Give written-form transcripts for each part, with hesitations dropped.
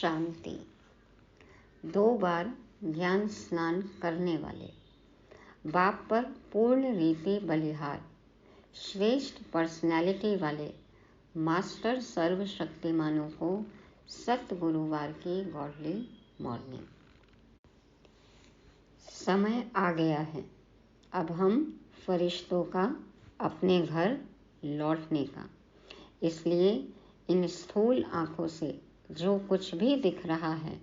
शांति। 2 बार ज्ञान स्नान करने वाले बाप पर पूर्ण रीति बलिहार, श्रेष्ठ पर्सनैलिटी वाले मास्टर सर्वशक्तिमानों को सतगुरुवार की गॉडली मॉर्निंग। समय आ गया है अब हम फरिश्तों का अपने घर लौटने का। इसलिए इन स्थूल आँखों से जो कुछ भी दिख रहा है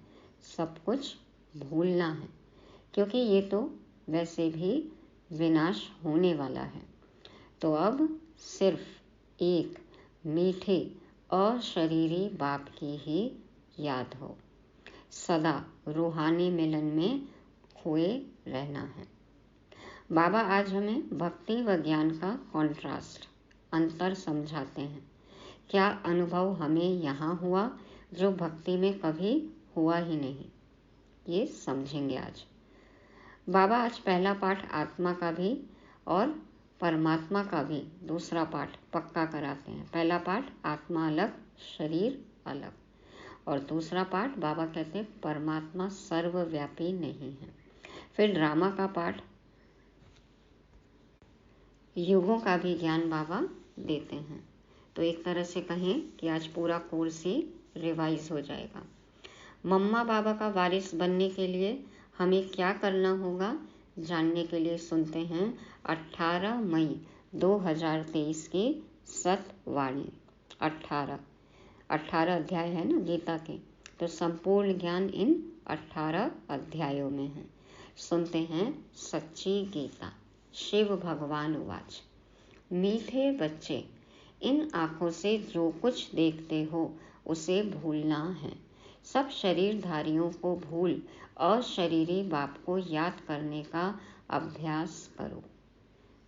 सब कुछ भूलना है, क्योंकि ये तो वैसे भी विनाश होने वाला है। तो अब सिर्फ एक मीठे अशरीरी बाप की ही याद हो, सदा रूहानी मिलन में खोए रहना है। बाबा आज हमें भक्ति व ज्ञान का कॉन्ट्रास्ट, अंतर समझाते हैं। क्या अनुभव हमें यहाँ हुआ जो भक्ति में कभी हुआ ही नहीं, ये समझेंगे आज। बाबा आज पहला पाठ आत्मा का भी और परमात्मा का भी दूसरा पाठ पक्का कराते हैं। पहला पाठ आत्मा अलग शरीर अलग, और दूसरा पाठ बाबा कहते हैं परमात्मा सर्वव्यापी नहीं है। फिर ड्रामा का पाठ, युगों का भी ज्ञान बाबा देते हैं। तो एक तरह से कहें कि आज पूरा कोर्स ही रिवाइज हो जाएगा। मम्मा बाबा का वारिस बनने के लिए हमें क्या करना होगा जानने के लिए सुनते हैं 18 मई 2023 की सतवाणी। 18 अध्याय है ना गीता के, तो संपूर्ण ज्ञान इन 18 अध्यायों में है। सुनते हैं सच्ची गीता। शिव भगवान उवाच, मीठे बच्चे, इन आँखों से जो कुछ देखते हो उसे भूलना है। सब शरीरधारियों को भूल अशरीरी बाप को याद करने का अभ्यास करो।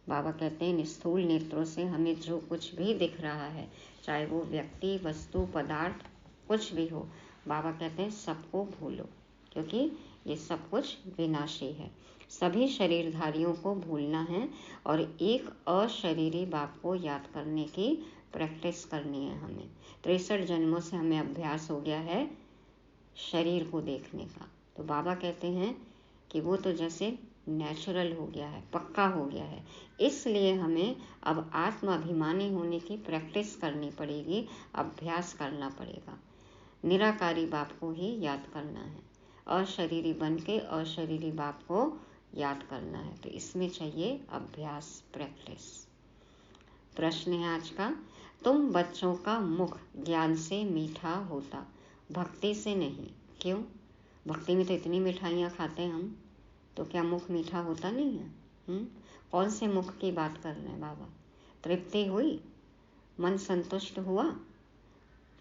बाबा कहते हैं स्थूल नेत्रों से हमें जो कुछ भी दिख रहा है, चाहे वो व्यक्ति, वस्तु, पदार्थ, कुछ भी हो, बाबा कहते हैं सबको भूलो, क्योंकि ये सब कुछ विनाशी है। सभी शरीरधारियों को भूलना है और एक अशरीरी बाप को याद करने की प्रैक्टिस करनी है हमें। 63 जन्मों से हमें अभ्यास हो गया है शरीर को देखने का। तो बाबा कहते हैं कि वो तो जैसे नेचुरल हो गया है, पक्का हो गया है। इसलिए हमें अब आत्माभिमानी होने की प्रैक्टिस करनी पड़ेगी, अभ्यास करना पड़ेगा। निराकारी बाप को ही याद करना है, अशरीरी बन के अशरीरी बाप को याद करना है। तो इसमें चाहिए अभ्यास, प्रैक्टिस। प्रश्न है आज का, तुम बच्चों का मुख ज्ञान से मीठा होता, भक्ति से नहीं, क्यों? भक्ति में तो इतनी मिठाइयाँ खाते हैं हम, तो क्या मुख मीठा होता नहीं है? कौन से मुख की बात कर रहे हैं बाबा? तृप्ति हुई, मन संतुष्ट हुआ?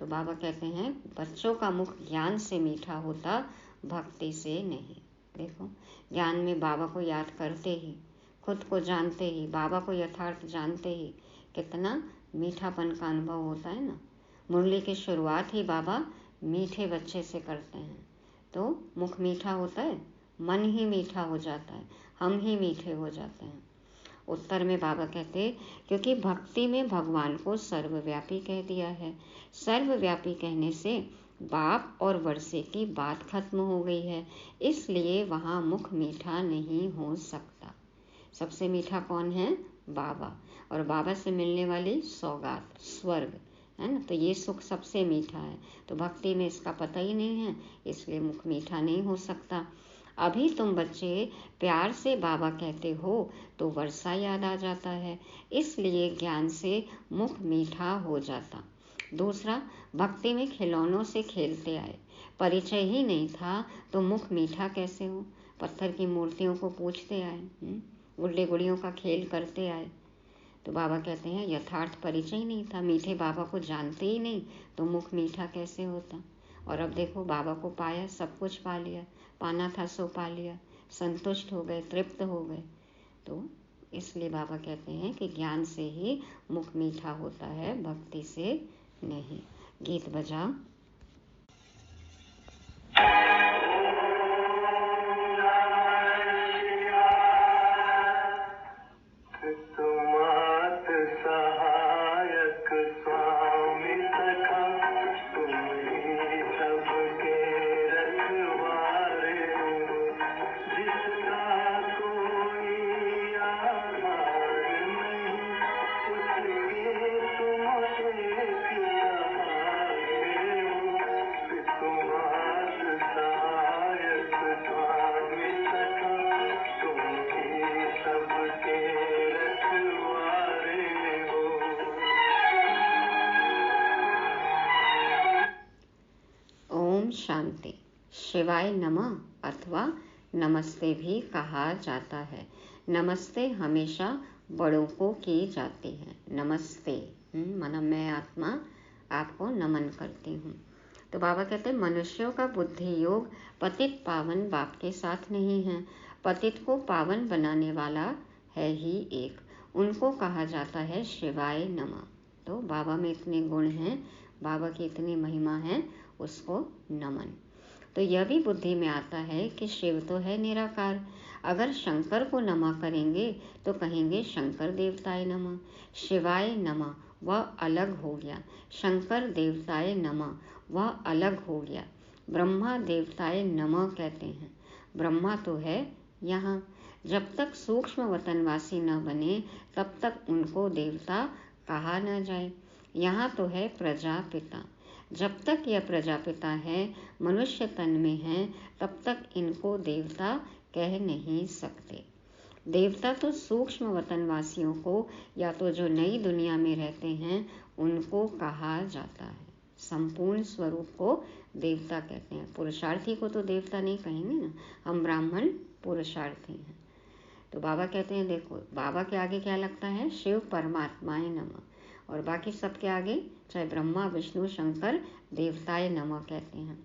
तो बाबा कहते हैं बच्चों का मुख ज्ञान से मीठा होता, भक्ति से नहीं। देखो, ज्ञान में बाबा को याद करते ही, खुद को जानते ही, बाबा को यथार्थ जानते ही कितना मीठापन का अनुभव होता है ना। मुरली की शुरुआत ही बाबा मीठे बच्चे से करते हैं, तो मुख मीठा होता है, मन ही मीठा हो जाता है, हम ही मीठे हो जाते हैं। उत्तर में बाबा कहते क्योंकि भक्ति में भगवान को सर्वव्यापी कह दिया है। सर्वव्यापी कहने से बाप और वर्षे की बात खत्म हो गई है, इसलिए वहाँ मुख मीठा नहीं हो सकता। सबसे मीठा कौन है? बाबा, और बाबा से मिलने वाली सौगात स्वर्ग है ना। तो ये सुख सबसे मीठा है। तो भक्ति में इसका पता ही नहीं है, इसलिए मुख मीठा नहीं हो सकता। अभी तुम बच्चे प्यार से बाबा कहते हो तो वर्षा याद आ जाता है, इसलिए ज्ञान से मुख मीठा हो जाता। दूसरा, भक्ति में खिलौनों से खेलते आए, परिचय ही नहीं था तो मुख मीठा कैसे हो? पत्थर की मूर्तियों को पूजते आए, गुड्डे गुड़ियों का खेल करते आए। तो बाबा कहते हैं यथार्थ परिचय ही नहीं था, मीठे बाबा को जानते ही नहीं, तो मुख मीठा कैसे होता? और अब देखो बाबा को पाया, सब कुछ पा लिया, पाना था सो पा लिया, संतुष्ट हो गए, तृप्त हो गए। तो इसलिए बाबा कहते हैं कि ज्ञान से ही मुख मीठा होता है, भक्ति से नहीं। गीत बजा। सहायक स्वामी सखा, तुम ही सबके शांति। शिवाय नमः अथवा नमस्ते भी कहा जाता है। नमस्ते हमेशा बड़ों को की जाती है। नमस्ते माना मैं आत्मा आपको नमन करती हूँ। तो बाबा कहते हैं मनुष्यों का बुद्धि योग पतित पावन बाप के साथ नहीं है। पतित को पावन बनाने वाला है ही एक, उनको कहा जाता है शिवाय नमः। तो बाबा में इतने गुण हैं, बाबा की इतनी महिमा है, उसको नमन। तो यह भी बुद्धि में आता है कि शिव तो है निराकार। अगर शंकर को नमः करेंगे तो कहेंगे शंकर देवताय नमः। शिवाय नमः वह अलग हो गया, शंकर देवताय नमः वह अलग हो गया। ब्रह्मा देवताय नमः कहते हैं, ब्रह्मा तो है यहाँ। जब तक सूक्ष्म वतनवासी न बने तब तक उनको देवता कहा न जाए। यहाँ तो है प्रजापिता। जब तक यह प्रजापिता है, मनुष्य तन में है, तब तक इनको देवता कह नहीं सकते। देवता तो सूक्ष्म वतनवासियों को या तो जो नई दुनिया में रहते हैं उनको कहा जाता है। संपूर्ण स्वरूप को देवता कहते हैं। पुरुषार्थी को तो देवता नहीं कहेंगे ना, हम ब्राह्मण पुरुषार्थी हैं। तो बाबा कहते हैं देखो, बाबा के आगे क्या लगता है, शिव परमात्माए नमः, और बाकी सबके आगे चाहे ब्रह्मा विष्णु शंकर देवताए नमः कहते हैं।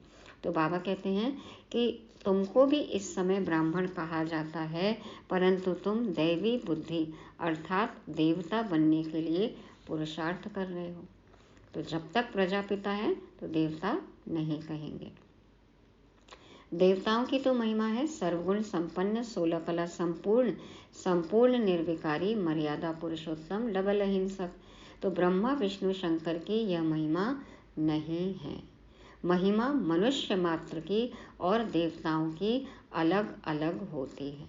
तो बाबा कहते हैं कि तुमको भी इस समय ब्राह्मण कहा जाता है, परंतु तुम दैवी बुद्धि अर्थात देवता बनने के लिए पुरुषार्थ कर रहे हो। तो जब तक प्रजापिता है तो देवता नहीं कहेंगे। देवताओं की तो महिमा है सर्वगुण संपन्न, 16 कला संपूर्ण, संपूर्ण निर्विकारी, मर्यादा पुरुषोत्तम, डबल अहिंसक। तो ब्रह्मा विष्णु शंकर की यह महिमा नहीं है। महिमा मनुष्य मात्र की और देवताओं की अलग अलग होती है।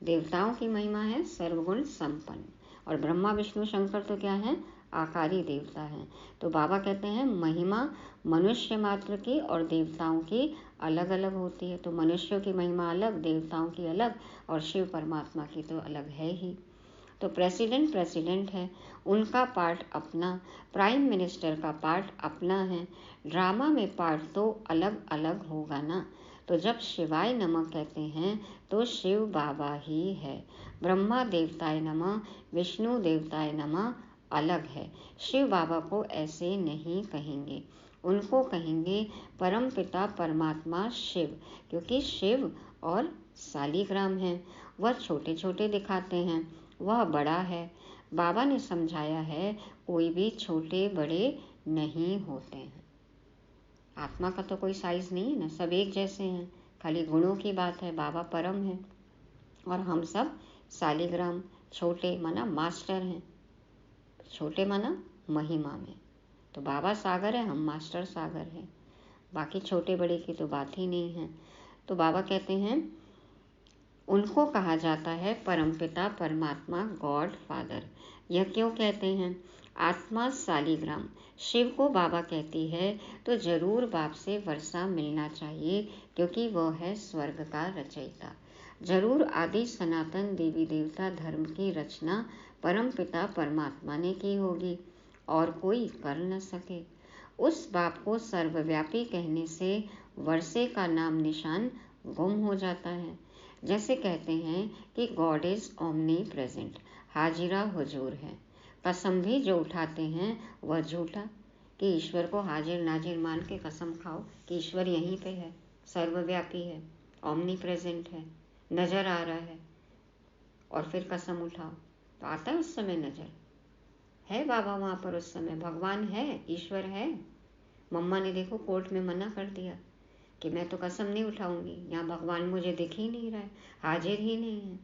देवताओं की महिमा है सर्वगुण संपन्न, और ब्रह्मा विष्णु शंकर तो क्या है, आकारी देवता है। तो बाबा कहते हैं महिमा मनुष्य मात्र की और देवताओं की अलग अलग होती है। तो मनुष्यों की महिमा अलग, देवताओं की अलग, और शिव परमात्मा की तो अलग है ही। तो प्रेसिडेंट है, उनका पार्ट अपना, प्राइम मिनिस्टर का पार्ट अपना है। ड्रामा में पार्ट तो अलग अलग होगा ना। तो जब शिवाय नमः कहते हैं तो शिव बाबा ही है। ब्रह्मा देवताय नमः, विष्णु देवताय नमः अलग है। शिव बाबा को ऐसे नहीं कहेंगे, उनको कहेंगे परम पिता परमात्मा शिव, क्योंकि शिव और शालिग्राम हैं। वह छोटे छोटे दिखाते हैं, वह बड़ा है। बाबा ने समझाया है कोई भी छोटे बड़े नहीं होते हैं। आत्मा का तो कोई साइज नहीं है ना, सब एक जैसे हैं, खाली गुणों की बात है। बाबा परम है और हम सब शालिग्राम, छोटे माना मास्टर हैं, छोटे माना महिमा में। तो बाबा सागर है, हम मास्टर सागर हैं, बाकी छोटे बड़े की तो बात ही नहीं है। तो बाबा कहते हैं उनको कहा जाता है परमपिता परमात्मा गॉड फादर। यह क्यों कहते हैं, आत्मा शालिग्राम शिव को बाबा कहती है तो जरूर बाप से वर्षा मिलना चाहिए, क्योंकि वह है स्वर्ग का रचयिता। जरूर आदि सनातन देवी देवता धर्म की रचना परम पिता परमात्मा ने की होगी और कोई कर न सके। उस बाप को सर्वव्यापी कहने से वर्षे का नाम निशान गुम हो जाता है। जैसे कहते हैं कि गॉड इज ओमनी प्रेजेंट, हाजिरा हुजूर है। कसम भी जो उठाते हैं वह झूठा, कि ईश्वर को हाजिर नाजिर मान के कसम खाओ कि ईश्वर यहीं पे है, सर्वव्यापी है, ओमनी प्रेजेंट है, नजर आ रहा है, और फिर कसम उठाओ तो आता है उस समय नजर है बाबा वहां पर, उस समय भगवान है, ईश्वर है। मम्मा ने देखो कोर्ट में मना कर दिया कि मैं तो कसम नहीं उठाऊंगी, यहाँ भगवान मुझे दिख ही नहीं रहा है, हाजिर ही नहीं है।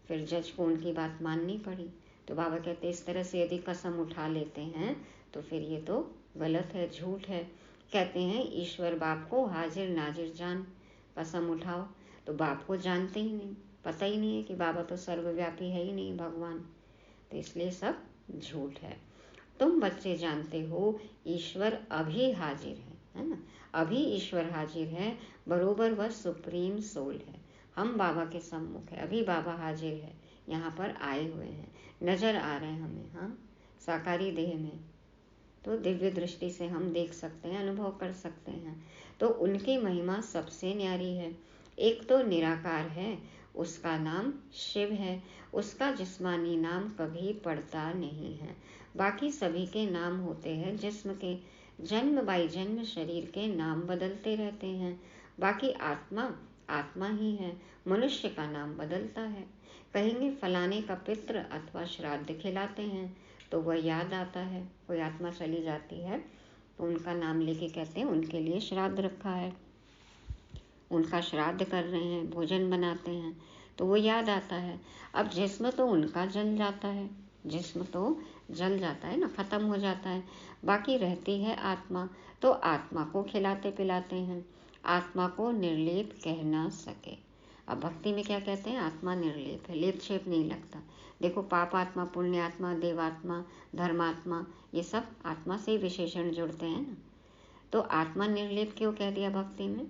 फिर जज को उनकी बात माननी पड़ी। तो बाबा कहते इस तरह से यदि कसम उठा लेते हैं तो फिर ये तो गलत है, झूठ है। कहते हैं ईश्वर बाप को हाजिर नाजिर जान, कसम उठाओ तो बाप को जानते ही नहीं, पता ही नहीं है कि बाबा तो सर्वव्यापी है ही नहीं भगवान, तो इसलिए सब झूठ है। तुम बच्चे जानते हो ईश्वर अभी हाजिर है ना, अभी ईश्वर हाजिर है, बरोबर वह सुप्रीम सोल है। हम बाबा के सम्मुख है, अभी बाबा हाजिर है, यहाँ पर आए हुए हैं, नजर आ रहे हैं हमें, हाँ साकारी देह में। तो दिव्य दृष्टि से हम देख सकते हैं, अनुभव कर सकते हैं। तो उनकी महिमा सबसे न्यारी है। एक तो निराकार है, उसका नाम शिव है। उसका जिस्मानी नाम कभी पड़ता नहीं है। बाकी सभी के नाम होते हैं जिस्म के, जन्म बाई जन्म शरीर के नाम बदलते रहते हैं। बाकी आत्मा आत्मा ही है, मनुष्य का नाम बदलता है। कहेंगे फलाने का पितृ अथवा श्राद्ध खिलाते हैं तो वह याद आता है। कोई आत्मा चली जाती है तो उनका नाम लेके कहते हैं उनके लिए श्राद्ध रखा है, उनका श्राद्ध कर रहे हैं, भोजन बनाते हैं, तो वो याद आता है। अब जिस्म तो उनका जल जाता है, जिस्म तो जल जाता है ना, खत्म हो जाता है। बाकी रहती है आत्मा, तो आत्मा को खिलाते पिलाते हैं। आत्मा को निर्लेप कह ना सके। अब भक्ति में क्या कहते हैं? आत्मा निर्लेप है, लेप छेप नहीं लगता। देखो पाप आत्मा, पुण्य आत्मा, देवात्मा, धर्मात्मा, ये सब आत्मा से ही विशेषण जुड़ते हैं ना। तो आत्मा निर्लेप क्यों कह दिया भक्ति में?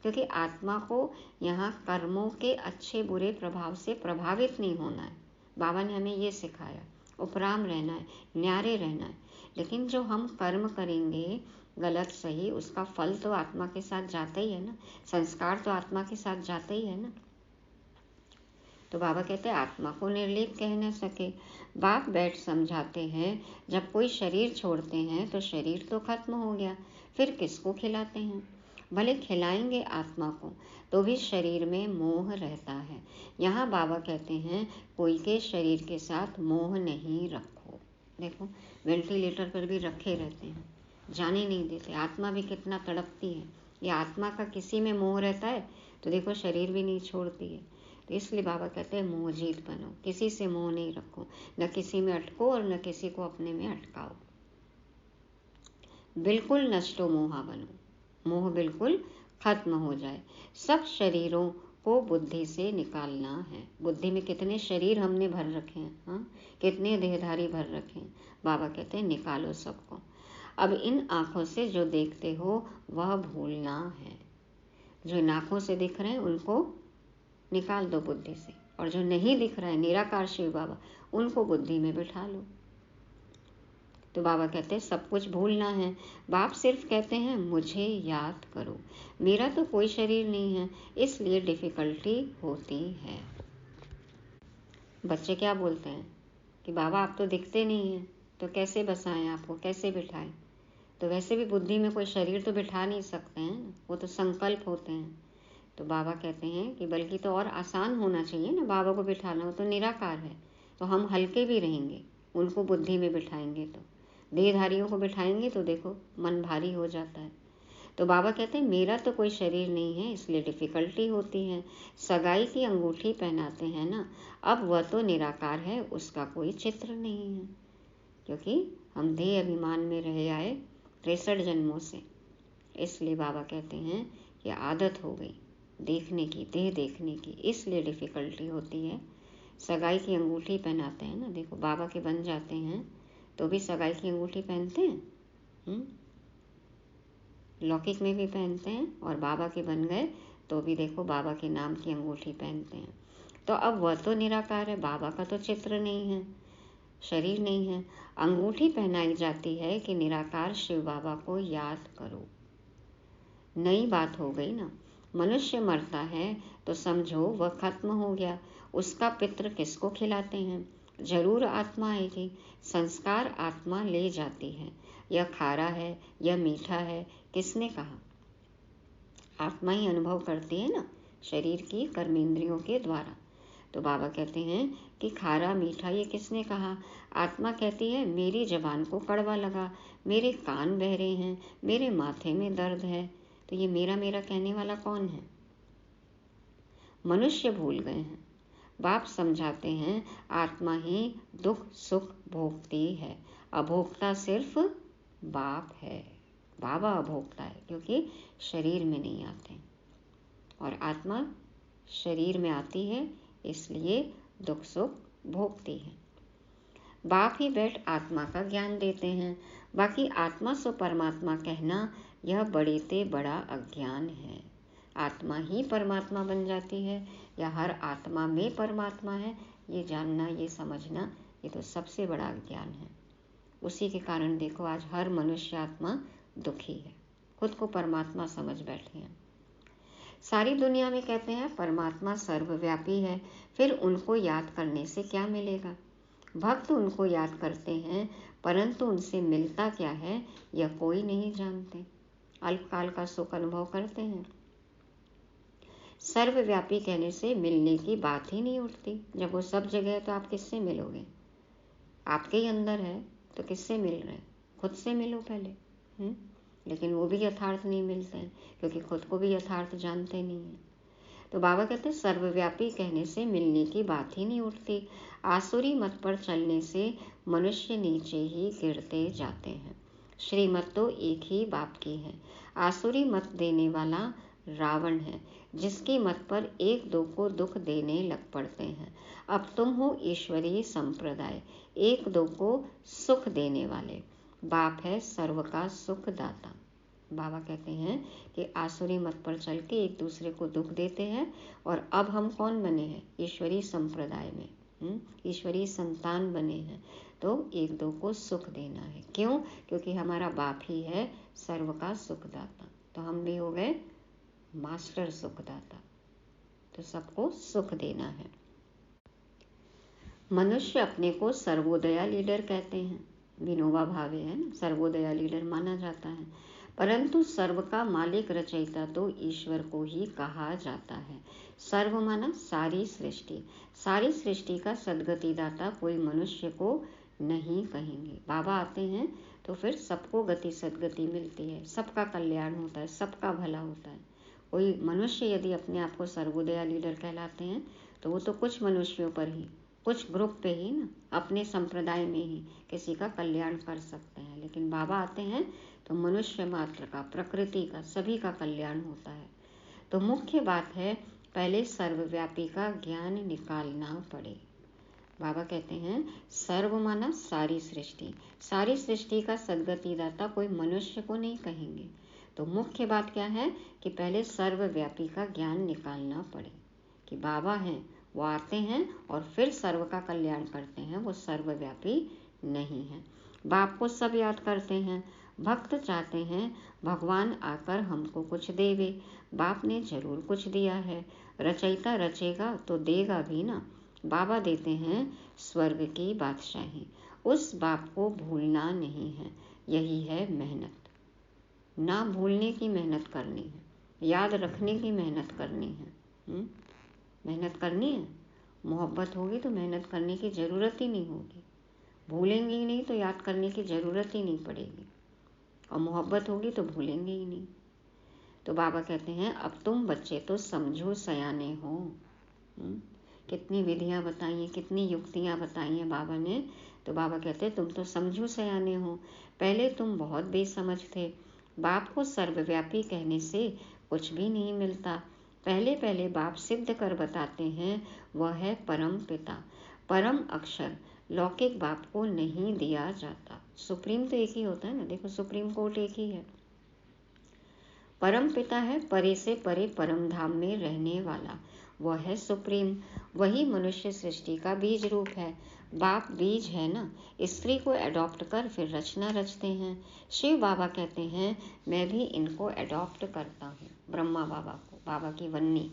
क्योंकि आत्मा को यहाँ कर्मों के अच्छे बुरे प्रभाव से प्रभावित नहीं होना है। बाबा ने हमें ये सिखाया, उपराम रहना है, न्यारे रहना है। लेकिन जो हम कर्म करेंगे गलत सही, उसका फल तो आत्मा के साथ जाता ही है ना, संस्कार तो आत्मा के साथ जाता ही है ना। तो बाबा कहते हैं आत्मा को निर्लेप कह न सके। बाप बैठ समझाते हैं, जब कोई शरीर छोड़ते हैं तो शरीर तो खत्म हो गया, फिर किसको खिलाते हैं? भले खिलाएंगे आत्मा को तो भी शरीर में मोह रहता है। यहाँ बाबा कहते हैं कोई के शरीर के साथ मोह नहीं रखो। देखो वेंटिलेटर पर भी रखे रहते हैं, जाने नहीं देते। आत्मा भी कितना तड़पती है। ये आत्मा का किसी में मोह रहता है तो देखो शरीर भी नहीं छोड़ती है। तो इसलिए बाबा कहते हैं मोह जीत बनो, किसी से मोह नहीं रखो, न किसी में अटको और न किसी को अपने में अटकाओ। बिल्कुल नष्टो मोहा बनो, मोह बिल्कुल खत्म हो जाए। सब शरीरों को बुद्धि से निकालना है। बुद्धि में कितने शरीर हमने भर रखे हैं, हाँ, कितने देहधारी भर रखे हैं। बाबा कहते हैं निकालो सबको। अब इन आँखों से जो देखते हो वह भूलना है। जो इन आँखों से दिख रहे हैं उनको निकाल दो बुद्धि से, और जो नहीं दिख रहा है निराकार शिव बाबा, उनको बुद्धि में बिठा लो। तो बाबा कहते हैं सब कुछ भूलना है। बाप सिर्फ कहते हैं मुझे याद करो। मेरा तो कोई शरीर नहीं है, इसलिए डिफ़िकल्टी होती है। बच्चे क्या बोलते हैं कि बाबा आप तो दिखते नहीं हैं, तो कैसे बसाएं आपको, कैसे बिठाएं? तो वैसे भी बुद्धि में कोई शरीर तो बिठा नहीं सकते हैं ना, वो तो संकल्प होते हैं। तो बाबा कहते हैं कि बल्कि तो और आसान होना चाहिए ना बाबा को बिठाना, वो तो निराकार है, तो हम हल्के भी रहेंगे उनको बुद्धि में बिठाएंगे। तो देहधारियों को बिठाएंगे तो देखो मन भारी हो जाता है। तो बाबा कहते हैं मेरा तो कोई शरीर नहीं है, इसलिए डिफ़िकल्टी होती है। सगाई की अंगूठी पहनाते हैं ना, अब वह तो निराकार है, उसका कोई चित्र नहीं है, क्योंकि हम देह अभिमान में रहे आए 63 जन्मों से। इसलिए बाबा कहते हैं कि आदत हो गई देखने की, देह देखने की, इसलिए डिफ़िकल्टी होती है। सगाई की अंगूठी पहनाते हैं ना, देखो बाबा के बन जाते हैं तो भी सगाई की अंगूठी पहनते हैं, लौकिक में भी पहनते हैं, और बाबा के बन गए तो भी देखो बाबा के नाम की अंगूठी पहनते हैं। तो अब वह तो निराकार है, बाबा का तो चित्र नहीं है, शरीर नहीं है। अंगूठी पहनाई जाती है कि निराकार शिव बाबा को याद करो। नई बात हो गई ना। मनुष्य मरता है तो समझो वह खत्म हो गया, उसका पितृ किसको खिलाते हैं? जरूर आत्मा आएगी, संस्कार आत्मा ले जाती है। यह खारा है, यह मीठा है, किसने कहा? आत्मा ही अनुभव करती है ना, शरीर की कर्मेंद्रियों के द्वारा। तो बाबा कहते हैं कि खारा मीठा ये किसने कहा? आत्मा कहती है मेरी जबान को कड़वा लगा, मेरे कान बहरे हैं, मेरे माथे में दर्द है। तो ये मेरा मेरा कहने वाला कौन है? मनुष्य भूल गए हैं। बाप समझाते हैं आत्मा ही दुख सुख भोगती है, अभोक्ता सिर्फ बाप है। बाबा अभोक्ता है क्योंकि शरीर में नहीं आते, और आत्मा शरीर में आती है, इसलिए दुख सुख भोगती है। बाप ही बैठ आत्मा का ज्ञान देते हैं। बाकी आत्मा सो परमात्मा कहना यह बड़े ते बड़ा अज्ञान है। आत्मा ही परमात्मा बन जाती है या हर आत्मा में परमात्मा है, ये जानना, ये समझना, ये तो सबसे बड़ा अज्ञान है। उसी के कारण देखो आज हर मनुष्य आत्मा दुखी है, खुद को परमात्मा समझ बैठे हैं। सारी दुनिया में कहते हैं परमात्मा सर्वव्यापी है, फिर उनको याद करने से क्या मिलेगा? भक्त उनको याद करते हैं, परंतु उनसे मिलता क्या है यह कोई नहीं जानते। अल्पकाल का सुख अनुभव करते हैं। सर्वव्यापी कहने से मिलने की बात ही नहीं उठती। जब वो सब जगह है तो आप किससे मिलोगे? आपके ही अंदर है तो किससे मिल रहे हैं? खुद से मिलो पहले। लेकिन वो भी यथार्थ नहीं मिलते हैं, क्योंकि खुद को भी यथार्थ जानते नहीं हैं। तो बाबा कहते हैं सर्वव्यापी कहने से मिलने की बात ही नहीं उठती। आसुरी मत पर चलने से मनुष्य नीचे ही गिरते जाते हैं। श्रीमत तो एक ही बाप की है। आसुरी मत देने वाला रावण है, जिसकी मत पर एक दो को दुख देने लग पड़ते हैं। अब तुम हो ईश्वरीय संप्रदाय, एक दो को सुख देने वाले। बाप है सर्व का सुख दाता। बाबा कहते हैं कि आसुरी मत पर चल के एक दूसरे को दुख देते हैं, और अब हम कौन बने हैं? ईश्वरीय संप्रदाय में ईश्वरीय संतान बने हैं, तो एक दो को सुख देना है। क्यों? क्योंकि हमारा बाप ही है सर्व का सुखदाता। तो हम भी हो गए मास्टर सुखदाता, तो सबको सुख देना है। मनुष्य अपने को सर्वोदया लीडर कहते हैं। विनोबा भावे है ना, सर्वोदया लीडर माना जाता है। परंतु सर्व का मालिक रचयिता तो ईश्वर को ही कहा जाता है। सर्व माना सारी सृष्टि। सारी सृष्टि का सद्गतिदाता कोई मनुष्य को नहीं कहेंगे। बाबा आते हैं तो फिर सबको गति सद्गति मिलती है, सबका कल्याण होता है, सबका भला होता है। कोई मनुष्य यदि अपने आप को सर्वोदया लीडर कहलाते हैं तो वो तो कुछ मनुष्यों पर ही, कुछ ग्रुप पे ही ना, अपने संप्रदाय में ही किसी का कल्याण कर सकते हैं। लेकिन बाबा आते हैं तो मनुष्य मात्र का, प्रकृति का, सभी का कल्याण होता है। तो मुख्य बात है पहले सर्वव्यापी का ज्ञान निकालना पड़े। बाबा कहते हैं सर्व माना सारी सृष्टि। सारी सृष्टि का सद्गतिदाता कोई मनुष्य को नहीं कहेंगे। तो मुख्य बात क्या है कि पहले सर्वव्यापी का ज्ञान निकालना पड़े कि बाबा हैं, वो आते हैं और फिर सर्व का कल्याण करते हैं, वो सर्वव्यापी नहीं है। बाप को सब याद करते हैं। भक्त चाहते हैं भगवान आकर हमको कुछ देवे। बाप ने जरूर कुछ दिया है। रचयिता रचेगा तो देगा भी ना। बाबा देते हैं स्वर्ग की बादशाही। उस बाप को भूलना नहीं है, यही है मेहनत। ना भूलने की मेहनत करनी है, याद रखने की मेहनत करनी है। मेहनत करनी है। मोहब्बत होगी तो मेहनत करने की ज़रूरत ही नहीं होगी। भूलेंगे ही नहीं तो याद करने की ज़रूरत ही नहीं पड़ेगी, और मोहब्बत होगी तो भूलेंगे ही नहीं। तो बाबा कहते हैं अब तुम बच्चे तो समझो सयाने हो। कितनी विधियां बताई हैं, कितनी युक्तियां बताई हैं बाबा ने। तो बाबा कहते हैं तुम तो समझो सयाने हो। पहले तुम बहुत बेसमझ थे। बाप को सर्वव्यापी कहने से कुछ भी नहीं मिलता। पहले पहले बाप सिद्ध कर बताते हैं, वह है परम पिता। परम अक्षर लौकिक बाप को नहीं दिया जाता। सुप्रीम तो एक ही होता है ना, देखो सुप्रीम कोर्ट एक ही है। परम पिता है परे से परे परम धाम में रहने वाला, वह है सुप्रीम। वही मनुष्य सृष्टि का बीज रूप है। बाप बीज है ना, स्त्री को अडॉप्ट कर फिर रचना रचते हैं। शिव बाबा कहते हैं मैं भी इनको अडॉप्ट करता हूँ, ब्रह्मा बाबा को, बाबा की वन्नी।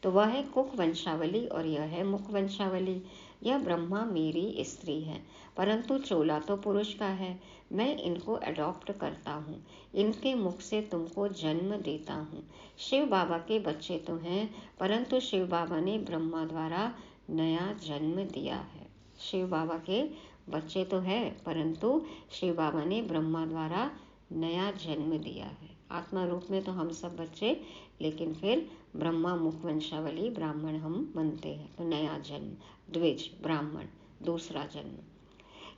तो वह है कुक वंशावली और यह है मुख वंशावली। यह ब्रह्मा मेरी स्त्री है, परंतु चोला तो पुरुष का है। मैं इनको अडॉप्ट करता हूँ, इनके मुख से तुमको जन्म देता हूँ। शिव बाबा के बच्चे तो हैं, परंतु शिव बाबा ने ब्रह्मा द्वारा नया जन्म दिया है। शिव बाबा के बच्चे तो है, परंतु शिव बाबा ने ब्रह्मा द्वारा नया जन्म दिया है। आत्मा रूप में तो हम सब बच्चे, लेकिन फिर ब्रह्मा मुख वंशावली ब्राह्मण हम बनते हैं, तो नया जन्म, द्विज ब्राह्मण, दूसरा जन्म।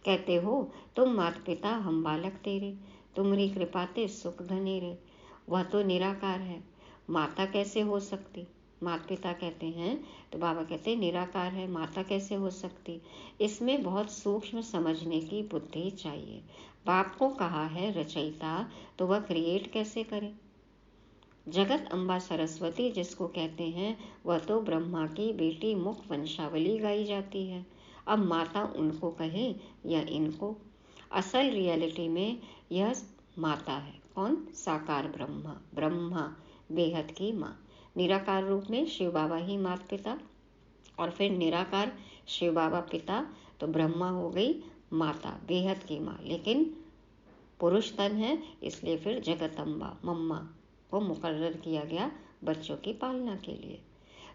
कहते हो तुम माता पिता हम बालक तेरे, तुम्हारी कृपा ते सुख धनेरे। वह तो निराकार है, माता कैसे हो सकती? माता पिता कहते हैं तो बाबा कहते हैं निराकार है, माता कैसे हो सकती? इसमें बहुत सूक्ष्म समझने की बुद्धि चाहिए। बाप को कहा है रचयिता, तो वह क्रिएट कैसे करे? जगत अम्बा सरस्वती जिसको कहते हैं, वह तो ब्रह्मा की बेटी मुख वंशावली गाई जाती है। अब माता उनको कहे या इनको? असल रियलिटी में यह माता है। कौन? साकार ब्रह्मा, बेहद की माँ। निराकार रूप में शिव बाबा ही माता पिता, और फिर निराकार शिव बाबा पिता, तो ब्रह्मा हो गई माता, बेहद की माँ। लेकिन पुरुष तन है, इसलिए फिर जगदम्बा मम्मा को मुकर्रर किया गया बच्चों की पालना के लिए।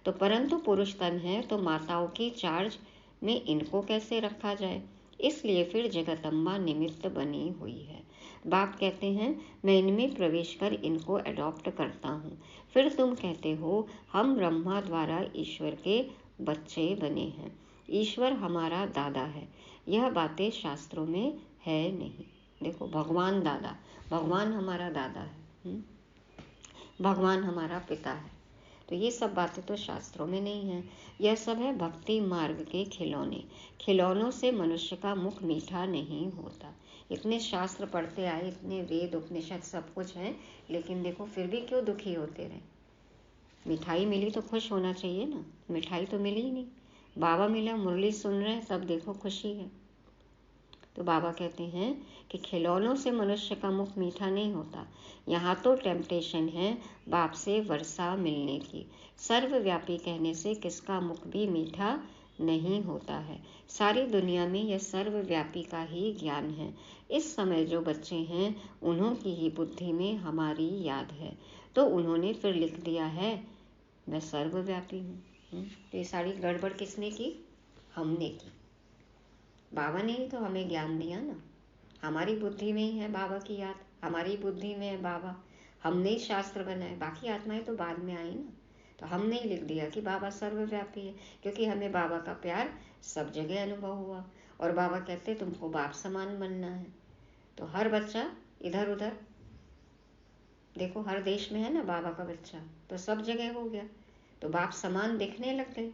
तो परंतु पुरुष तन है, तो माताओं की चार्ज में इनको कैसे रखा जाए, इसलिए फिर जगदम्बा निमित्त बनी हुई है। बाप कहते हैं मैं इनमें प्रवेश कर इनको अडॉप्ट करता हूँ। फिर तुम कहते हो हम ब्रह्मा द्वारा ईश्वर के बच्चे बने हैं, ईश्वर हमारा दादा है। यह बातें शास्त्रों में है नहीं। देखो, भगवान दादा, भगवान हमारा दादा है, भगवान हमारा पिता है, तो ये सब बातें तो शास्त्रों में नहीं है। यह सब है भक्ति मार्ग के खिलौने। खिलौनों से मनुष्य का मुख मीठा नहीं होता। इतने शास्त्र पढ़ते आए, इतने वेद उपनिषद सब कुछ है, लेकिन देखो फिर भी क्यों दुखी होते रहे। मिठाई मिली तो खुश होना चाहिए ना, मिठाई तो मिली ही नहीं। बाबा मिला, मुरली सुन रहे हैं, तब देखो खुशी है। तो बाबा कहते हैं कि खिलौनों से मनुष्य का मुख मीठा नहीं होता। यहाँ तो टेम्पटेशन है बाप से वर्षा मिलने की। सर्वव्यापी कहने से किसका मुख भी मीठा नहीं होता है। सारी दुनिया में यह सर्वव्यापी का ही ज्ञान है। इस समय जो बच्चे हैं उन्हों की ही बुद्धि में हमारी याद है, तो उन्होंने फिर लिख दिया है मैं सर्वव्यापी हूँ। तो ये सारी गड़बड़ किसने की? हमने की। बाबा ने ही तो हमें ज्ञान दिया ना। हमारी बुद्धि में ही है बाबा की याद, हमारी बुद्धि में है बाबा। हमने ही शास्त्र बनाए, बाकी आत्माएं तो बाद में आई ना। तो हमने ही लिख दिया कि बाबा सर्वव्यापी है, क्योंकि हमें बाबा का प्यार सब जगह अनुभव हुआ। और बाबा कहते तुमको बाप समान बनना है। तो हर बच्चा इधर उधर, देखो हर देश में है ना बाबा का बच्चा, तो सब जगह हो गया। तो बाप समान दिखने लग गए,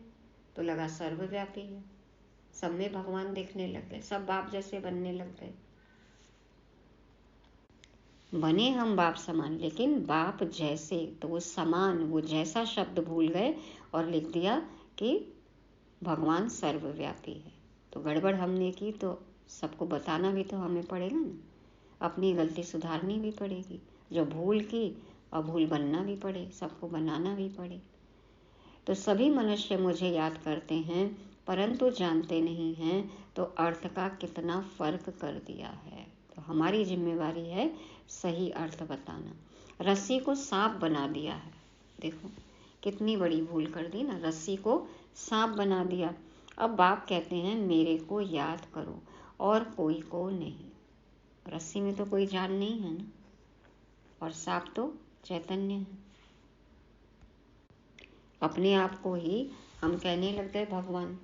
तो लगा सर्वव्यापी है। सब में भगवान दिखने लग गए, सब बाप जैसे बनने लग गए। बने हम बाप समान, लेकिन बाप जैसे, तो वो समान, वो जैसा शब्द भूल गए और लिख दिया कि भगवान सर्वव्यापी है। तो गड़बड़ हमने की, तो सबको बताना भी तो हमें पड़ेगा ना, अपनी गलती सुधारनी भी पड़ेगी। जो भूल की और भूल बनना भी पड़े, सबको बनाना भी पड़े। तो सभी मनुष्य मुझे याद करते हैं, परंतु जानते नहीं हैं तो अर्थ का कितना फर्क कर दिया है। तो हमारी जिम्मेवारी है सही अर्थ बताना। रस्सी को सांप बना दिया है, देखो कितनी बड़ी भूल कर दी ना, रस्सी को सांप बना दिया। अब बाप कहते हैं मेरे को याद करो और कोई को नहीं। रस्सी में तो कोई जान नहीं है ना, और सांप तो चैतन्य है। अपने आप को ही हम कहने लग गए भगवान।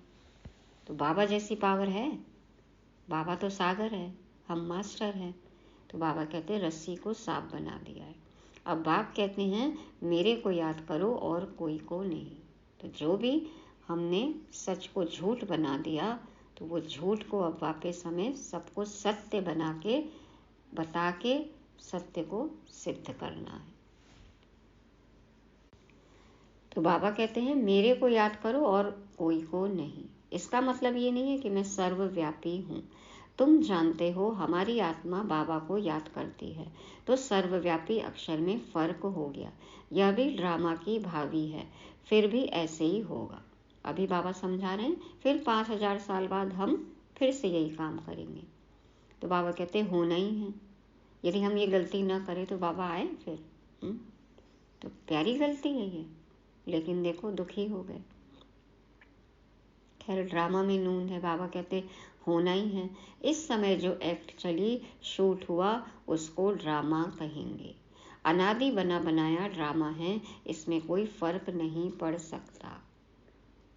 तो बाबा जैसी पावर है? बाबा तो सागर है, हम मास्टर हैं। तो बाबा कहते हैं रस्सी को सांप बना दिया है। अब बाप कहते हैं मेरे को याद करो और कोई को नहीं। तो जो भी हमने सच को झूठ बना दिया, तो वो झूठ को अब वापस हमें सबको सत्य बना के बता के सत्य को सिद्ध करना है। तो बाबा कहते हैं मेरे को याद करो और कोई को नहीं। इसका मतलब ये नहीं है कि मैं सर्वव्यापी हूँ। तुम जानते हो हमारी आत्मा बाबा को याद करती है, तो सर्वव्यापी अक्षर में फर्क हो गया। यह भी ड्रामा की भावी है, फिर भी ऐसे ही होगा। अभी बाबा समझा रहे हैं, फिर 5000 साल बाद हम फिर से यही काम करेंगे। तो बाबा कहते होना ही है। यदि हम ये गलती ना करें तो बाबा आए फिर? तो प्यारी गलती है ये, लेकिन देखो दुखी हो गए। खैर ड्रामा में नून है। बाबा कहते होना ही है। इस समय जो एक्ट चली, शूट हुआ, उसको ड्रामा कहेंगे। अनादि बना बनाया ड्रामा है, इसमें कोई फर्क नहीं पड़ सकता।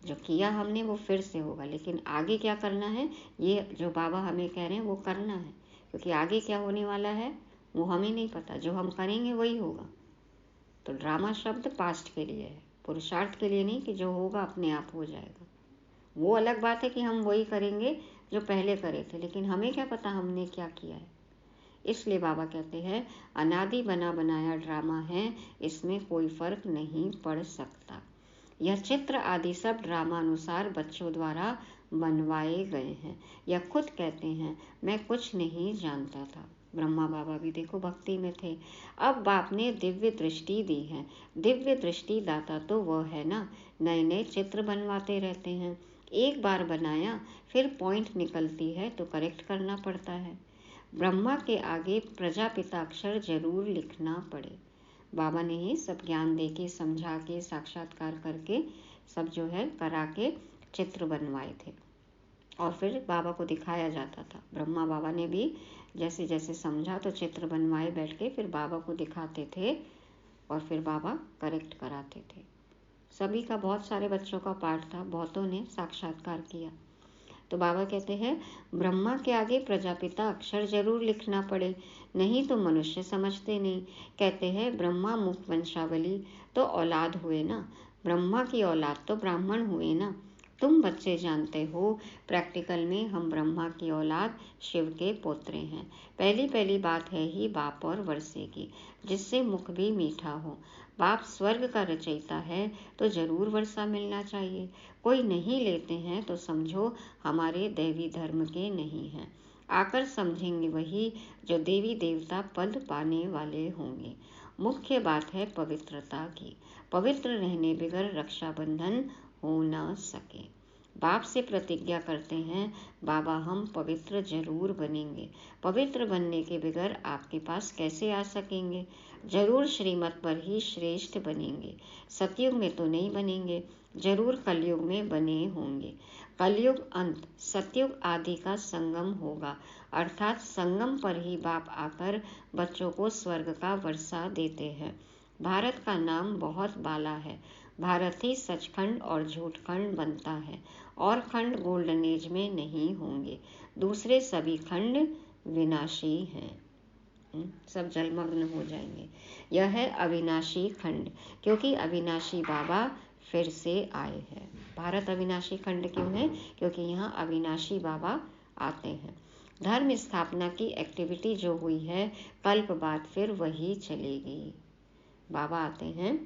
जो किया हमने वो फिर से होगा, लेकिन आगे क्या करना है ये जो बाबा हमें कह रहे हैं वो करना है, क्योंकि आगे क्या होने वाला है वो हमें नहीं पता। जो हम करेंगे वही होगा। तो ड्रामा शब्द पास्ट के लिए है, पुरुषार्थ के लिए नहीं कि जो होगा अपने आप हो जाएगा। वो अलग बात है कि हम वही करेंगे जो पहले करे थे, लेकिन हमें क्या पता हमने क्या किया है। इसलिए बाबा कहते हैं अनादि बना बनाया ड्रामा है, इसमें कोई फर्क नहीं पड़ सकता। यह चित्र आदि सब ड्रामा अनुसार बच्चों द्वारा बनवाए गए हैं। यह खुद कहते हैं मैं कुछ नहीं जानता था। ब्रह्मा बाबा भी देखो भक्ति में थे। अब बाप ने दिव्य दृष्टि दी है। दिव्य दृष्टि दाता तो वह है ना, नए नए चित्र बनवाते रहते हैं। एक बार बनाया फिर पॉइंट निकलती है तो करेक्ट करना पड़ता है। ब्रह्मा के आगे प्रजापिता अक्षर जरूर लिखना पड़े। बाबा ने ही सब ज्ञान दे के, समझा के, साक्षात्कार करके सब जो है करा के चित्र बनवाए थे और फिर बाबा को दिखाया जाता था। ब्रह्मा बाबा ने भी जैसे जैसे समझा तो चित्र बनवाए बैठ के फिर बाबा को दिखाते थे और फिर बाबा करेक्ट कराते थे। सभी का, बहुत सारे बच्चों का पाठ था, बहुतों ने साक्षात्कार किया। तो बाबा कहते हैं ब्रह्मा के आगे प्रजापिता अक्षर जरूर लिखना पड़े, नहीं तो मनुष्य समझते नहीं। कहते हैं ब्रह्मा मुख वंशावली तो औलाद हुए ना, ब्रह्मा की औलाद तो ब्राह्मण हुए ना। तुम बच्चे जानते हो प्रैक्टिकल में हम ब्रह्मा की औलाद शिव के पोत्रे हैं। पहली पहली बात है ही बाप और वर्षे की, जिससे मुख भी मीठा हो। बाप स्वर्ग का रचयिता है तो जरूर वर्षा मिलना चाहिए। कोई नहीं लेते हैं तो समझो हमारे दैवी धर्म के नहीं हैं। आकर समझेंगे वही जो देवी देवता पद पाने वाले होंगे। मुख्य बात है पवित्रता की। पवित्र रहने बगैर रक्षाबंधन हो ना सके। बाप से प्रतिज्ञा करते हैं बाबा हम पवित्र जरूर बनेंगे। पवित्र बनने के बगैर आपके पास कैसे आ सकेंगे? जरूर श्रीमत पर ही श्रेष्ठ बनेंगे। सतयुग में तो नहीं बनेंगे, जरूर कलयुग में बने होंगे। कलयुग अंत, सतयुग आदि का संगम होगा, अर्थात संगम पर ही बाप आकर बच्चों को स्वर्ग का वर्षा देते हैं। भारत का नाम बहुत बाला है। भारत ही सचखंड और झूठखंड बनता है और खंड गोल्डन एज में नहीं होंगे। दूसरे सभी खंड विनाशी हैं, सब जलमग्न हो जाएंगे। यह है अविनाशी खंड, क्योंकि अविनाशी बाबा फिर से आए हैं। भारत अविनाशी खंड क्यों है? क्योंकि यहाँ अविनाशी बाबा आते हैं। धर्म स्थापना की एक्टिविटी जो हुई है कल्प बाद फिर वही चलेगी। बाबा आते हैं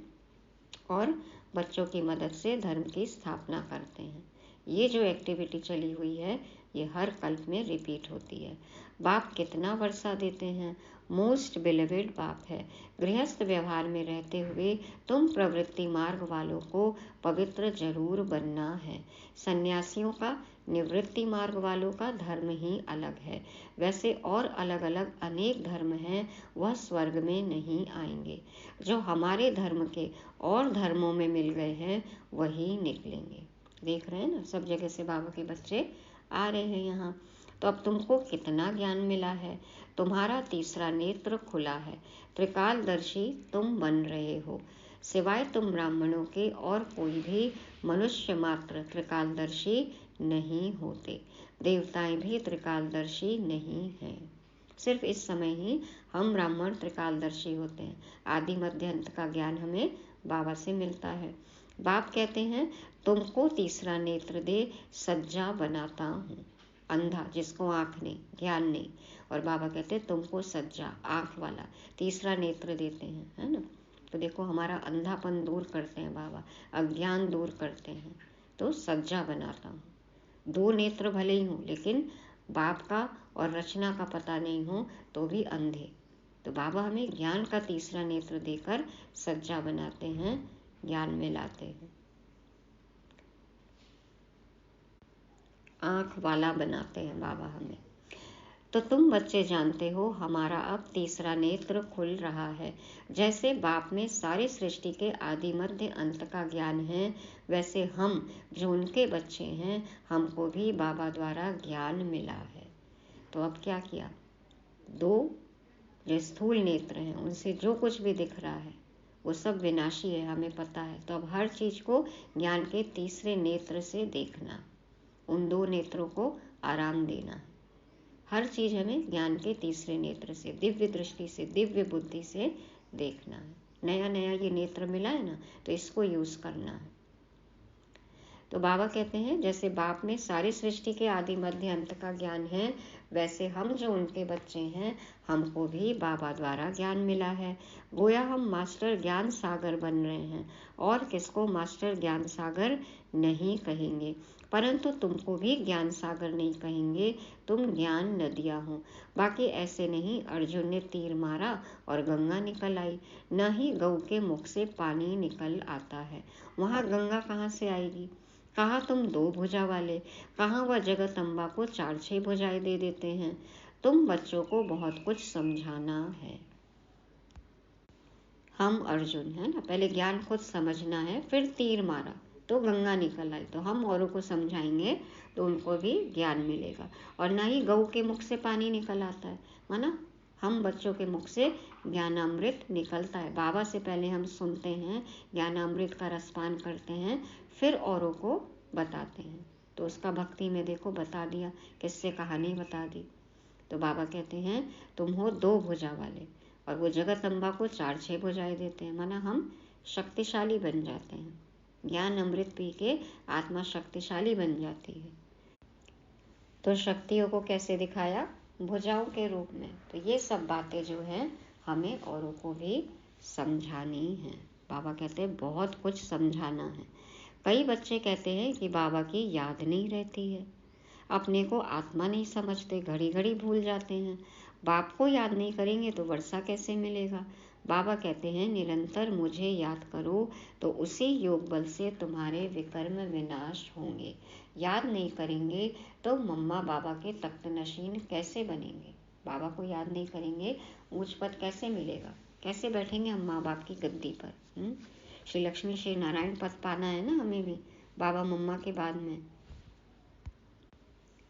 और बच्चों की मदद से धर्म की स्थापना करते हैं। ये जो एक्टिविटी चली हुई है ये हर कल्प में रिपीट होती है। बाप कितना वर्षा देते हैं। मोस्ट बिलीवेड बाप है। गृहस्थ व्यवहार में रहते हुए तुम प्रवृत्ति मार्ग वालों को पवित्र जरूर बनना है। सन्यासियों का, निवृत्ति मार्ग वालों का धर्म ही अलग है। वैसे और अलग अलग अनेक धर्म हैं, वह स्वर्ग में नहीं आएंगे। जो हमारे धर्म के और धर्मों में मिल गए हैं वही निकलेंगे। देख रहे हैं ना, सब जगह से बाबा के बच्चे आ रहे हैं यहाँ। तो अब तुमको कितना ज्ञान मिला है। तुम्हारा तीसरा नेत्र खुला है, त्रिकालदर्शी तुम बन रहे हो। सिवाय तुम ब्राह्मणों के और कोई भी मनुष्य मात्र त्रिकालदर्शी नहीं होते। देवताएं भी त्रिकालदर्शी नहीं हैं। सिर्फ इस समय ही हम ब्राह्मण त्रिकालदर्शी होते हैं। आदि मध्य अंत का ज्ञान हमें बाबा से मिलता है। बाप कहते हैं तुमको तीसरा नेत्र दे सज्जा बनाता हूँ। अंधा जिसको आँख नहीं, ज्ञान नहीं, और बाबा कहते हैं तुमको सज्जा, आँख वाला तीसरा नेत्र देते हैं, है ना। तो देखो हमारा अंधापन दूर करते हैं बाबा, अज्ञान दूर करते हैं, तो सज्जा बनाता हूँ। दो नेत्र भले ही हों लेकिन बाप का और रचना का पता नहीं हो तो भी अंधे, तो बाबा हमें ज्ञान का तीसरा नेत्र देकर सज्जा बनाते हैं, ज्ञान में लाते हैं, आँख वाला बनाते हैं बाबा हमें। तो तुम बच्चे जानते हो हमारा अब तीसरा नेत्र खुल रहा है। जैसे बाप में सारी सृष्टि के आदि मध्य अंत का ज्ञान है, वैसे हम जो उनके बच्चे हैं हमको भी बाबा द्वारा ज्ञान मिला है। तो अब क्या किया, दो जो स्थूल नेत्र हैं उनसे जो कुछ भी दिख रहा है वो सब विनाशी है, हमें पता है। तो अब हर चीज को ज्ञान के तीसरे नेत्र से देखना, उन दो नेत्रों को आराम देना है। हर चीज हमें ज्ञान के तीसरे नेत्र से, दिव्य दृष्टि से, दिव्य बुद्धि से देखना है। नया नया ये नेत्र मिला है ना, तो इसको यूज करना है। तो बाबा कहते हैं जैसे बाप में सारी सृष्टि के आदि मध्य अंत का ज्ञान है, वैसे हम जो उनके बच्चे हैं हमको भी बाबा द्वारा ज्ञान मिला है। गोया हम मास्टर ज्ञान सागर बन रहे हैं, और किसको मास्टर ज्ञान सागर नहीं कहेंगे। परंतु तुमको भी ज्ञान सागर नहीं कहेंगे, तुम ज्ञान नदियाँ हो। बाकी ऐसे नहीं, अर्जुन ने तीर मारा और गंगा निकल आई, न ही गऊ के मुख से पानी निकल आता है। वहाँ गंगा कहाँ से आएगी? कहा तुम 2 भुजा वाले, कहाँ वह जगत अम्बा को 4-6 भुजाएं दे देते हैं। तुम बच्चों को बहुत कुछ समझाना है। हम अर्जुन है ना, पहले ज्ञान खुद समझना है, फिर तीर मारा तो गंगा निकल आई, तो हम औरों को समझाएंगे तो उनको भी ज्ञान मिलेगा। और ना ही गऊ के मुख से पानी निकल आता है, माना हम बच्चों के मुख से ज्ञानामृत निकलता है। बाबा से पहले हम सुनते हैं, ज्ञानामृत का रसपान करते हैं, फिर औरों को बताते हैं। तो उसका भक्ति में देखो बता दिया, किससे कहानी बता दी। तो बाबा कहते हैं तुम हो 2 भुजा वाले, और वो जगत अम्बा को 4-6 भुजाएं देते हैं, माना हम शक्तिशाली बन जाते हैं। ज्ञान अमृत पी के आत्मा शक्तिशाली बन जाती है। तो शक्तियों को कैसे दिखाया? भुजाओं के रूप में। तो ये सब बातें जो है हमें औरों को भी समझानी है। बाबा कहते हैं बहुत कुछ समझाना है। कई बच्चे कहते हैं कि बाबा की याद नहीं रहती है, अपने को आत्मा नहीं समझते, घड़ी घड़ी भूल जाते हैं। बाप को याद नहीं करेंगे तो वर्षा कैसे मिलेगा? बाबा कहते हैं निरंतर मुझे याद करो तो उसी योग बल से तुम्हारे विकर्म विनाश होंगे। याद नहीं करेंगे तो मम्मा बाबा के तख्त नशीन कैसे बनेंगे? बाबा को याद नहीं करेंगे, ऊंच पद कैसे मिलेगा? कैसे बैठेंगे हम माँ बाप की गद्दी पर? श्री लक्ष्मी श्री नारायण पद पाना है ना हमें भी, बाबा मम्मा के बाद में।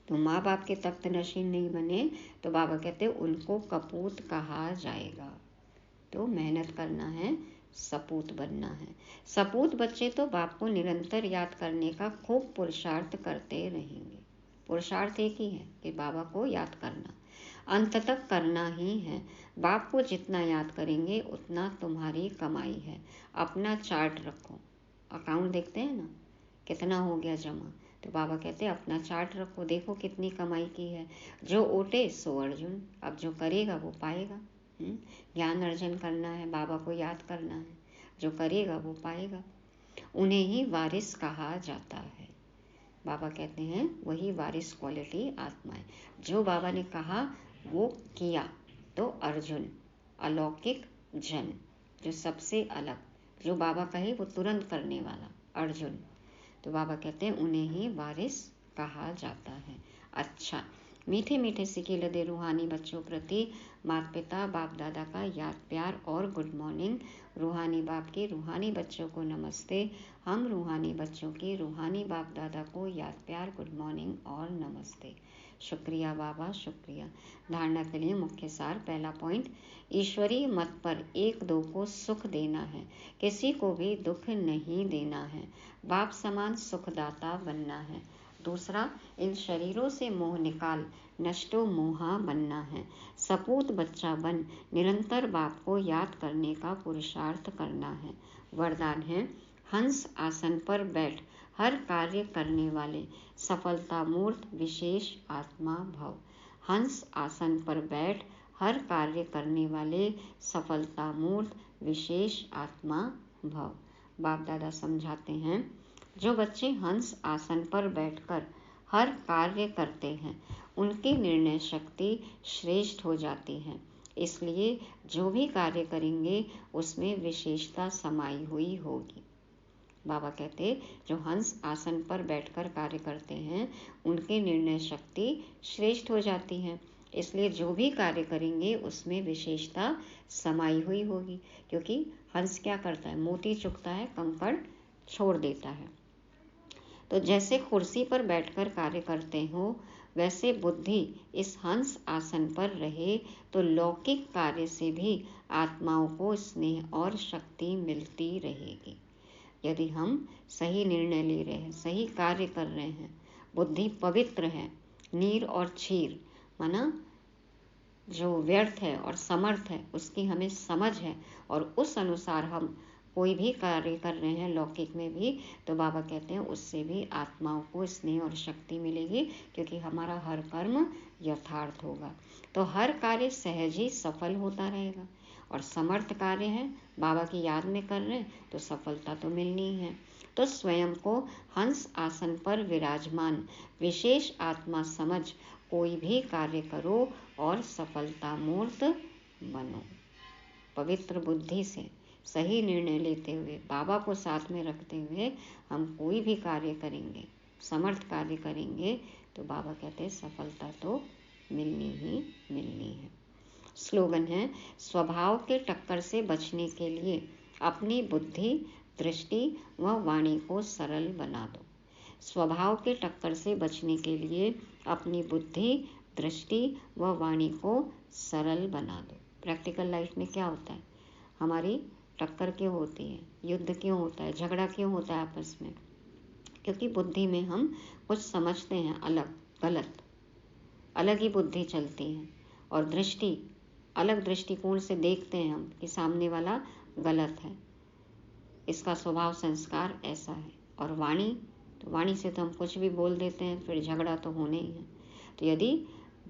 तो माँ बाप के तख्त नशीन नहीं बने तो बाबा कहते उनको कपूत कहा जाएगा। तो मेहनत करना है, सपूत बनना है। सपूत बच्चे तो बाप को निरंतर याद करने का खूब पुरुषार्थ करते रहेंगे। पुरुषार्थ एक ही है कि बाबा को याद करना, अंत तक करना ही है। बाप को जितना याद करेंगे उतना तुम्हारी कमाई है। अपना चार्ट रखो, अकाउंट देखते हैं ना कितना हो गया जमा, तो बाबा कहते हैं अपना चार्ट रखो, देखो कितनी कमाई की है। जो ओटे सो अर्जुन, अब जो करेगा वो पाएगा। ज्ञान अर्जन करना है, बाबा को याद करना है, जो करेगा वो पाएगा। उन्हें ही वारिस कहा जाता है। बाबा कहते हैं वही वारिस क्वालिटी आत्मा है। जो बाबा ने कहा वो किया तो अर्जुन, अलौकिक जन, जो सबसे अलग, जो बाबा कहे वो तुरंत करने वाला अर्जुन। तो बाबा कहते हैं उन्हें ही वारिस कहा जाता है। अच्छा, मीठे मीठे सिके लदे रूहानी बच्चों प्रति माता पिता बाप दादा का याद प्यार और गुड मॉर्निंग। रूहानी बाप के रूहानी बच्चों को नमस्ते। हम रूहानी बच्चों के रूहानी बाप दादा को याद प्यार, गुड मॉर्निंग और नमस्ते। शुक्रिया बाबा, शुक्रिया। धारणा के लिए मुख्य सार। पहला पॉइंट, ईश्वरीय मत पर 1-2 को सुख देना है, किसी को भी दुख नहीं देना है, बाप समान सुखदाता बनना है। दूसरा, इन शरीरों से मोह निकाल नष्टो मोहा बनना है। सपूत बच्चा बन निरंतर बाप को याद करने का पुरुषार्थ करना है। वरदान है, हंस आसन पर बैठ हर कार्य करने वाले सफलता मूर्त विशेष आत्मा भव। हंस आसन पर बैठ हर कार्य करने वाले सफलता मूर्त विशेष आत्मा भव। बाप दादा समझाते हैं, जो बच्चे हंस आसन पर बैठकर हर कार्य करते हैं उनकी निर्णय शक्ति श्रेष्ठ हो जाती है। इसलिए जो भी कार्य करेंगे उसमें विशेषता समाई हुई होगी। बाबा कहते जो हंस आसन पर बैठकर कार्य करते हैं उनकी निर्णय शक्ति श्रेष्ठ हो जाती है। इसलिए जो भी कार्य करेंगे उसमें विशेषता समाई हुई होगी। क्योंकि हंस क्या करता है? मोती चुगता है, कंकड़ छोड़ देता है। तो जैसे कुर्सी पर बैठकर कार्य करते हो वैसे बुद्धि इस हंस आसन पर रहे तो लौकिक कार्य से भी आत्माओं को स्नेह और शक्ति मिलती रहेगी। यदि हम सही निर्णय ले रहे हैं, सही कार्य कर रहे हैं, बुद्धि पवित्र है, नीर और क्षीर, माना जो व्यर्थ है और समर्थ है उसकी हमें समझ है और उस अनुसार हम कोई भी कार्य कर रहे हैं लौकिक में भी, तो बाबा कहते हैं उससे भी आत्माओं को स्नेह और शक्ति मिलेगी। क्योंकि हमारा हर कर्म यथार्थ होगा तो हर कार्य सहज ही सफल होता रहेगा। और समर्थ कार्य है, बाबा की याद में कर रहे हैं तो सफलता तो मिलनी ही है। तो स्वयं को हंस आसन पर विराजमान विशेष आत्मा समझ कोई भी कार्य करो और सफलता मूर्त बनो। पवित्र बुद्धि से सही निर्णय लेते हुए, बाबा को साथ में रखते हुए हम कोई भी कार्य करेंगे, समर्थ कार्य करेंगे, तो बाबा कहते हैं सफलता तो मिलनी ही मिलनी है। स्लोगन है, स्वभाव के टक्कर से बचने के लिए अपनी बुद्धि, दृष्टि व वाणी को सरल बना दो। स्वभाव के टक्कर से बचने के लिए अपनी बुद्धि, दृष्टि व वाणी को सरल बना दो। प्रैक्टिकल लाइफ में क्या होता है, हमारी टक्कर क्यों होती है, युद्ध क्यों होता है, झगड़ा क्यों होता है आपस में? क्योंकि बुद्धि में हम कुछ समझते हैं अलग, गलत, अलग ही बुद्धि चलती है। और दृष्टि, अलग दृष्टिकोण से देखते हैं हम कि सामने वाला गलत है, इसका स्वभाव संस्कार ऐसा है। और वाणी, तो वाणी से तो हम कुछ भी बोल देते हैं, फिर झगड़ा तो होने ही है। तो यदि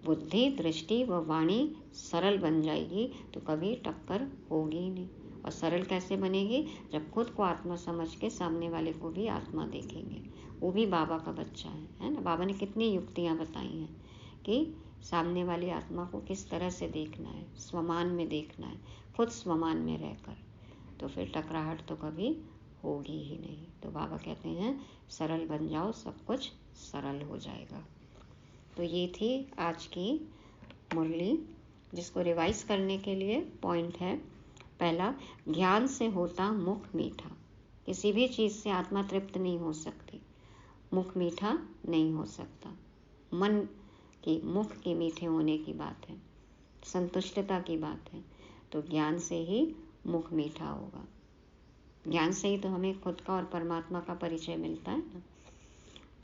बुद्धि, दृष्टि व वाणी सरल बन जाएगी तो कभी टक्कर होगी ही नहीं। और सरल कैसे बनेगी? जब खुद को आत्मा समझ के सामने वाले को भी आत्मा देखेंगे, वो भी बाबा का बच्चा है ना। बाबा ने कितनी युक्तियाँ बताई हैं कि सामने वाली आत्मा को किस तरह से देखना है, स्वमान में देखना है, खुद स्वमान में रहकर, तो फिर टकराहट तो कभी होगी ही नहीं। तो बाबा कहते हैं सरल बन जाओ, सब कुछ सरल हो जाएगा। तो ये थी आज की मुरली, जिसको रिवाइज करने के लिए पॉइंट है। पहला, ज्ञान से होता मुख मीठा। किसी भी चीज़ से आत्मा तृप्त नहीं हो सकती, मुख मीठा नहीं हो सकता। मन की, मुख के मीठे होने की बात है, संतुष्टता की बात है। तो ज्ञान से ही मुख मीठा होगा, ज्ञान से ही तो हमें खुद का और परमात्मा का परिचय मिलता है ना।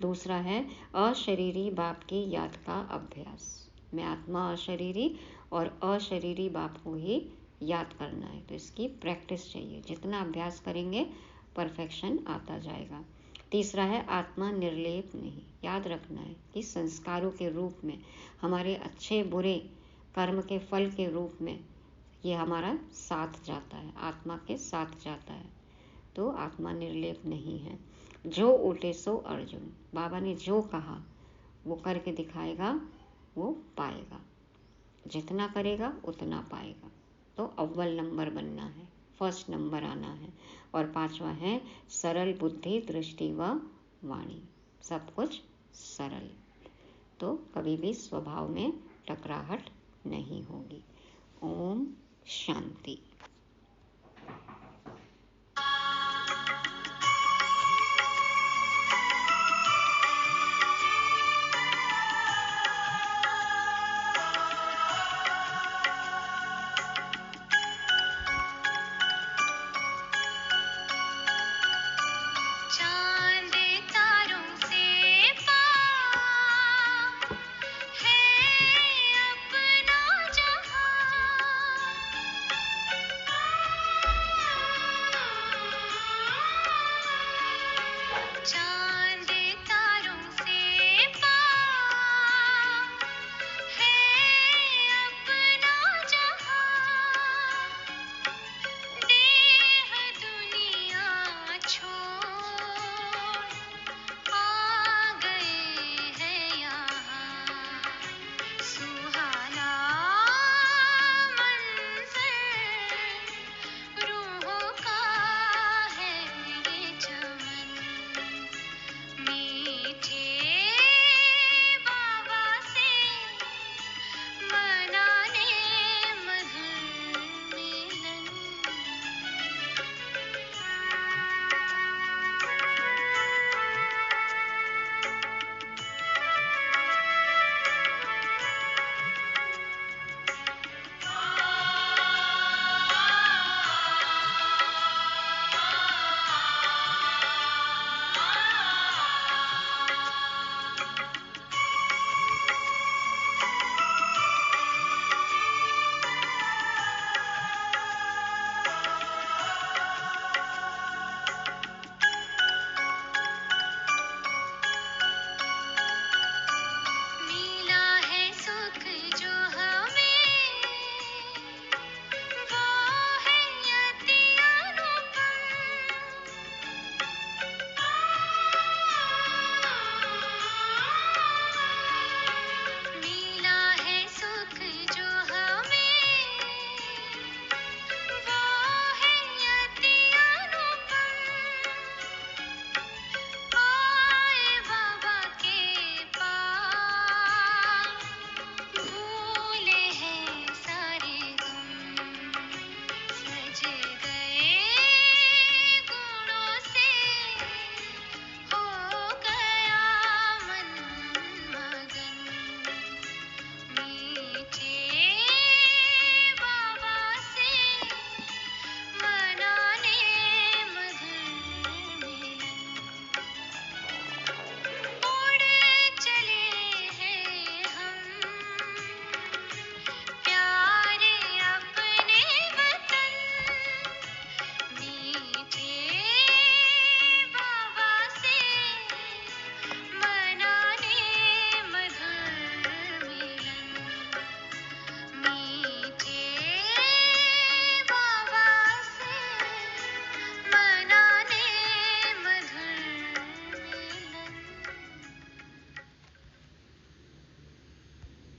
दूसरा है अशरीरी बाप की याद का अभ्यास। मैं आत्मा अशरीरी और अशरीरी बाप को ही याद करना है, तो इसकी प्रैक्टिस चाहिए। जितना अभ्यास करेंगे परफेक्शन आता जाएगा। तीसरा है आत्मा निर्लेप नहीं। याद रखना है कि संस्कारों के रूप में, हमारे अच्छे बुरे कर्म के फल के रूप में ये हमारा साथ जाता है, आत्मा के साथ जाता है। तो आत्मा निर्लेप नहीं है। जो ऊटे सो अर्जुन, बाबा ने जो कहा वो करके दिखाएगा, वो पाएगा। जितना करेगा उतना पाएगा। तो अव्वल नंबर बनना है, फर्स्ट नंबर आना है। और पांचवा है सरल बुद्धि, दृष्टि व वाणी, सब कुछ सरल। तो कभी भी स्वभाव में टकराहट नहीं होगी। ओम शांति।